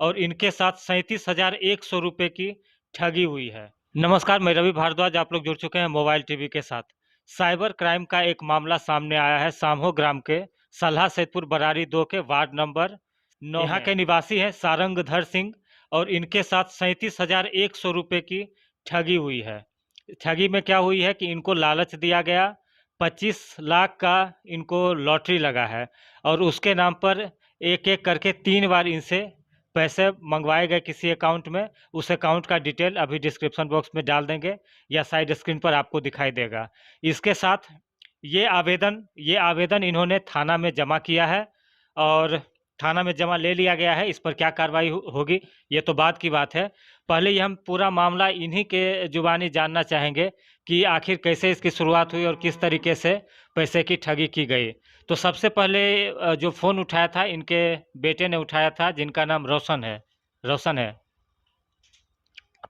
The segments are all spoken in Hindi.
और इनके साथ 37,100 रुपये की ठगी हुई है। नमस्कार, मैं रवि भारद्वाज, आप लोग जुड़ चुके हैं मोबाइल टीवी के साथ। साइबर क्राइम का एक मामला सामने आया है सामहो ग्राम के सलहा सैदपुर बरारी 2 के वार्ड नंबर 9 यहाँ के निवासी हैं सारंगधर सिंह और इनके साथ 37,100 रुपये की ठगी हुई है। ठगी में क्या हुई है कि इनको लालच दिया गया, 25 लाख का इनको लॉटरी लगा है और उसके नाम पर एक-एक करके 3 बार इनसे पैसे मंगवाए गए किसी अकाउंट में। उस अकाउंट का डिटेल अभी डिस्क्रिप्शन बॉक्स में डाल देंगे या साइड स्क्रीन पर आपको दिखाई देगा। इसके साथ ये आवेदन इन्होंने थाना में जमा किया है और थाना में जमा ले लिया गया है। इस पर क्या कार्रवाई होगी ये तो बाद की बात है। पहले ही हम पूरा मामला इन्हीं के जुबानी जानना चाहेंगे कि आखिर कैसे इसकी शुरुआत हुई और किस तरीके से पैसे की ठगी की गई। तो सबसे पहले जो फ़ोन उठाया था इनके बेटे ने उठाया था जिनका नाम रोशन है।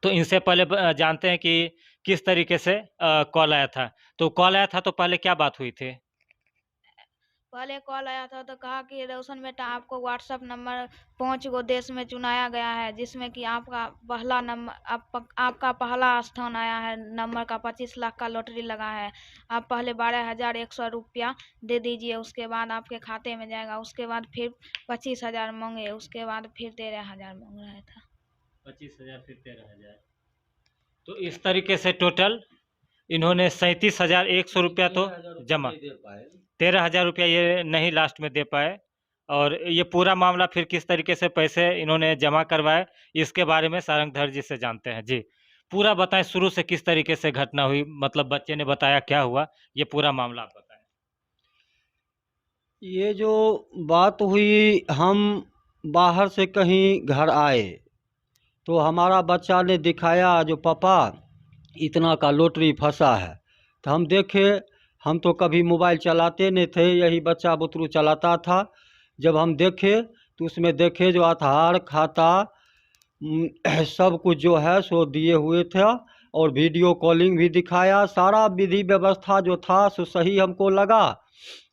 तो इनसे पहले जानते हैं कि किस तरीके से कॉल आया था। तो कॉल आया था तो पहले क्या बात हुई थी? पहले कॉल आया था तो कहा कि रोशन बेटा आपको व्हाट्सएप नंबर 5 गो देश में चुनाया गया है, जिसमें कि आपका पहला स्थान आया है। नंबर का 25 लाख का लॉटरी लगा है। आप पहले 12,100 रुपया दे दीजिए, उसके बाद आपके खाते में जाएगा। उसके बाद फिर 25,000 मांगे, उसके बाद फिर 13,000 मांग रहा था। 25,000 फिर 13,000। तो इस तरीके से टोटल इन्होंने 37,100 रुपया तो जमा, 13,000 रुपया ये नहीं लास्ट में दे पाए। और ये पूरा मामला फिर किस तरीके से पैसे इन्होंने जमा करवाए इसके बारे में सारंगधर जी से जानते हैं। जी, पूरा बताएं शुरू से किस तरीके से घटना हुई, मतलब बच्चे ने बताया क्या हुआ, ये पूरा मामला आप बताएं। ये जो बात हुई, हम बाहर से कहीं घर आए तो हमारा बच्चा ने दिखाया जो पापा इतना का लॉटरी फंसा है। तो हम देखे, हम तो कभी मोबाइल चलाते नहीं थे, यही बच्चा बुतरू चलाता था। जब हम देखे तो उसमें देखे जो आधार खाता सब कुछ जो है सो दिए हुए थे और वीडियो कॉलिंग भी दिखाया। सारा विधि व्यवस्था जो था सो सही हमको लगा।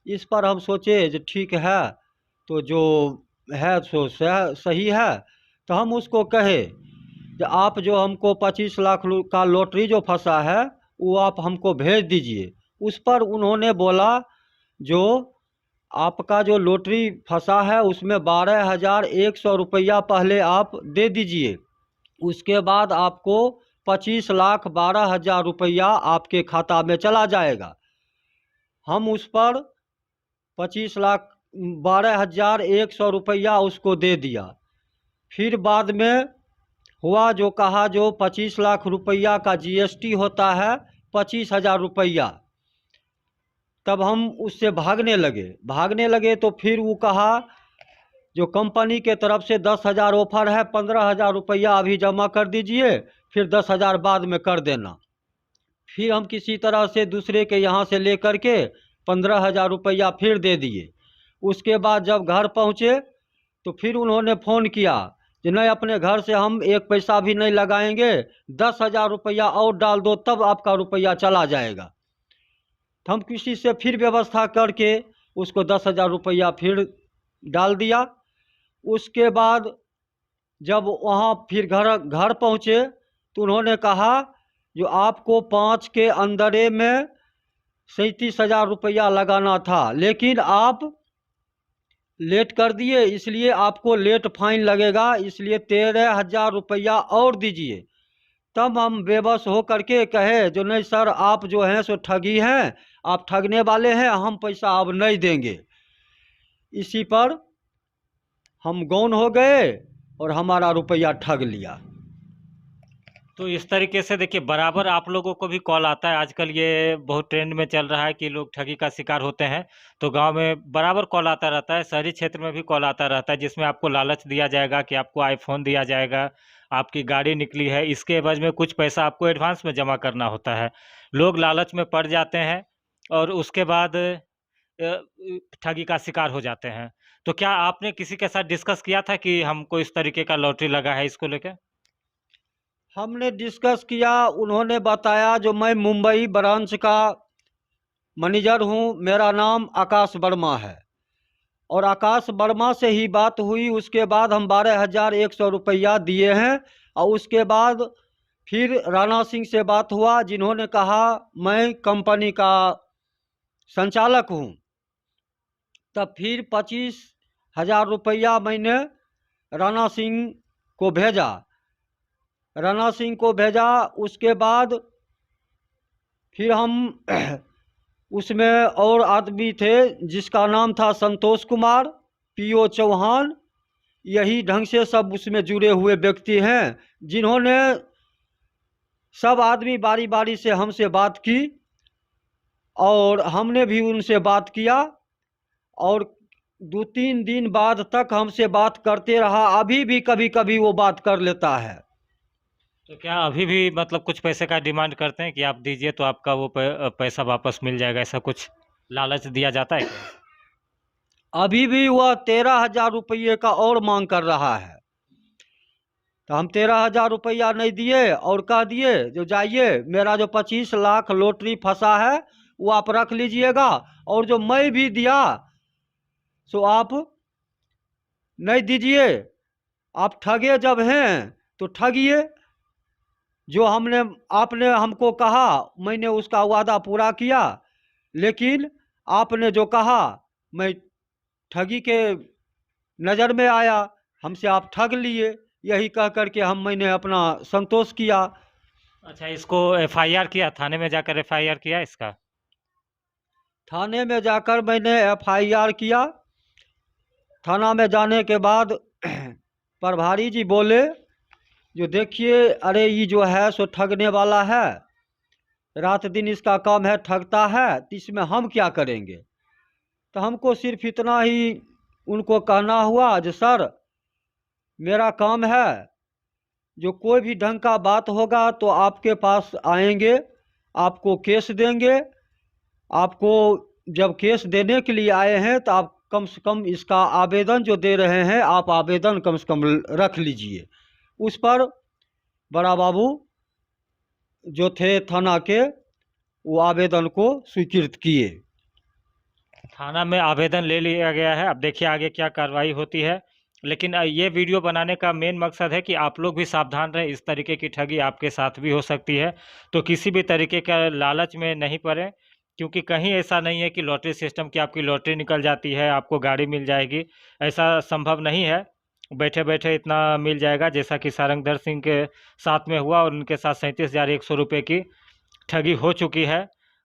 इस पर हम सोचे जो ठीक है, तो जो है सो सही है। तो हम उसको कहे कि आप जो हमको 25 लाख का लॉटरी जो फंसा है वो आप हमको भेज दीजिए। उस पर उन्होंने बोला जो आपका जो लॉटरी फंसा है उसमें 12,100 रुपया पहले आप दे दीजिए, उसके बाद आपको 25,12,000 रुपया आपके खाता में चला जाएगा। हम उस पर 25,12,100 रुपया उसको दे दिया। फिर बाद में हुआ जो कहा जो 25 लाख रुपया का जीएसटी होता है 25,000 रुपया। तब हम उससे भागने लगे तो फिर वो कहा जो कंपनी के तरफ से 10,000 ऑफर है, 15,000 रुपया अभी जमा कर दीजिए, फिर 10,000 बाद में कर देना। फिर हम किसी तरह से दूसरे के यहाँ से ले करके 15,000 रुपया फिर दे दिए। उसके बाद जब घर पहुँचे तो फिर उन्होंने फ़ोन किया कि नहीं, अपने घर से हम एक पैसा भी नहीं लगाएंगे, 10,000 रुपया और डाल दो तब आपका रुपया चला जाएगा। तो हम किसी से फिर व्यवस्था करके उसको 10,000 रुपया फिर डाल दिया। उसके बाद जब वहाँ फिर घर पहुँचे तो उन्होंने कहा जो आपको 5 के अंदरे में 37,000 रुपया लगाना था, लेकिन आप लेट कर दिए, इसलिए आपको लेट फाइन लगेगा, इसलिए 13,000 रुपया और दीजिए। तब हम बेबस हो करके कहे जो नहीं सर, आप जो हैं सो ठगी हैं, आप ठगने वाले हैं, हम पैसा अब नहीं देंगे। इसी पर हम गौन हो गए और हमारा रुपया ठग लिया। तो इस तरीके से देखिए बराबर आप लोगों को भी कॉल आता है। आजकल ये बहुत ट्रेंड में चल रहा है कि लोग ठगी का शिकार होते हैं। तो गांव में बराबर कॉल आता रहता है, शहरी क्षेत्र में भी कॉल आता रहता है, जिसमें आपको लालच दिया जाएगा कि आपको आईफोन दिया जाएगा, आपकी गाड़ी निकली है, इसके एवज में कुछ पैसा आपको एडवांस में जमा करना होता है। लोग लालच में पड़ जाते हैं और उसके बाद ठगी का शिकार हो जाते हैं। तो क्या आपने किसी के साथ डिस्कस किया था कि हमको इस तरीके का लॉटरी लगा है, इसको लेके? हमने डिस्कस किया, उन्होंने बताया जो मैं मुंबई ब्रांच का मैनेजर हूँ, मेरा नाम आकाश वर्मा है और आकाश वर्मा से ही बात हुई। उसके बाद हम 12,100 रुपया दिए हैं। और उसके बाद फिर राणा सिंह से बात हुआ, जिन्होंने कहा मैं कंपनी का संचालक हूँ। तब फिर 25,000 रुपया मैंने राणा सिंह को भेजा। राणा सिंह को भेजा, उसके बाद फिर हम उसमें और आदमी थे जिसका नाम था संतोष कुमार, पीओ चौहान, यही ढंग से सब उसमें जुड़े हुए व्यक्ति हैं, जिन्होंने सब आदमी बारी बारी से हमसे बात की और हमने भी उनसे बात किया। और 2-3 दिन बाद तक हमसे बात करते रहा। अभी भी कभी कभी वो बात कर लेता है। तो क्या अभी भी मतलब कुछ पैसे का डिमांड करते हैं कि आप दीजिए तो आपका वो पैसा वापस मिल जाएगा, ऐसा कुछ लालच दिया जाता है क्या? अभी भी वह 13,000 रुपये का और मांग कर रहा है। तो हम 13,000 रुपया नहीं दिए और कह दिए जो जाइए, मेरा जो 25 लाख लॉटरी फंसा है वो आप रख लीजिएगा, और जो मैं भी दिया सो आप नहीं दीजिए। आप ठगे जब हैं तो ठगिए। जो आपने हमको कहा मैंने उसका वादा पूरा किया, लेकिन आपने जो कहा मैं ठगी के नज़र में आया, हमसे आप ठग लिए। यही कह करके मैंने अपना संतोष किया। अच्छा, इसको एफआईआर किया, थाने में जाकर एफआईआर किया इसका? थाने में जाकर मैंने एफआईआर किया। थाना में जाने के बाद प्रभारी जी बोले जो देखिए, अरे ये जो है सो ठगने वाला है, रात दिन इसका काम है, ठगता है, तो इसमें हम क्या करेंगे। तो हमको सिर्फ इतना ही उनको कहना हुआ जो सर मेरा काम है, जो कोई भी ढंग का बात होगा तो आपके पास आएंगे, आपको केस देंगे। आपको जब केस देने के लिए आए हैं तो आप कम से कम इसका आवेदन जो दे रहे हैं, आप आवेदन कम से कम रख लीजिए। उस पर बड़ा बाबू जो थे थाना के, वो आवेदन को स्वीकृत किए। थाना में आवेदन ले लिया गया है, अब देखिए आगे क्या कार्रवाई होती है। लेकिन ये वीडियो बनाने का मेन मकसद है कि आप लोग भी सावधान रहें, इस तरीके की ठगी आपके साथ भी हो सकती है। तो किसी भी तरीके का लालच में नहीं पड़ें, क्योंकि कहीं ऐसा नहीं है कि लॉटरी सिस्टम की आपकी लॉटरी निकल जाती है, आपको गाड़ी मिल जाएगी, ऐसा संभव नहीं है। बैठे बैठे इतना मिल जाएगा, जैसा कि सारंगधर सिंह के साथ में हुआ और उनके साथ 37,100 रुपये की ठगी हो चुकी है।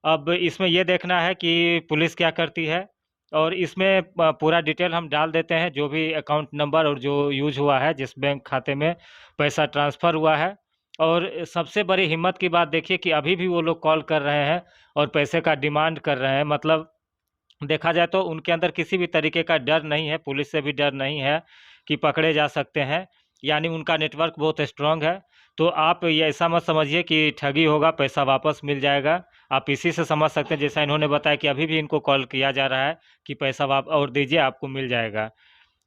अब इसमें ये देखना है कि पुलिस क्या करती है, और इसमें पूरा डिटेल हम डाल देते हैं, जो भी अकाउंट नंबर और जो यूज हुआ है, जिस बैंक खाते में पैसा ट्रांसफ़र हुआ है। और सबसे बड़ी हिम्मत की बात देखिए कि अभी भी वो लोग कॉल कर रहे हैं और पैसे का डिमांड कर रहे हैं। मतलब देखा जाए तो उनके अंदर किसी भी तरीके का डर नहीं है, पुलिस से भी डर नहीं है कि पकड़े जा सकते हैं, यानी उनका नेटवर्क बहुत स्ट्रांग है। तो आप ये ऐसा मत समझिए कि ठगी होगा, पैसा वापस मिल जाएगा। आप इसी से समझ सकते हैं, जैसा इन्होंने बताया कि अभी भी इनको कॉल किया जा रहा है कि पैसा और दीजिए, आपको मिल जाएगा।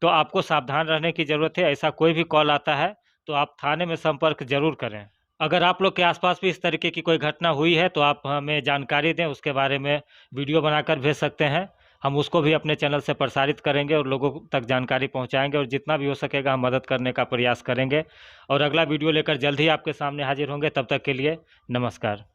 तो आपको सावधान रहने की ज़रूरत है, ऐसा कोई भी कॉल आता है तो आप थाने में संपर्क ज़रूर करें। अगर आप लोग के आसपास भी इस तरीके की कोई घटना हुई है तो आप हमें जानकारी दें, उसके बारे में वीडियो बनाकर भेज सकते हैं। हम उसको भी अपने चैनल से प्रसारित करेंगे और लोगों तक जानकारी पहुंचाएंगे, और जितना भी हो सकेगा हम मदद करने का प्रयास करेंगे। और अगला वीडियो लेकर जल्द ही आपके सामने हाजिर होंगे। तब तक के लिए नमस्कार।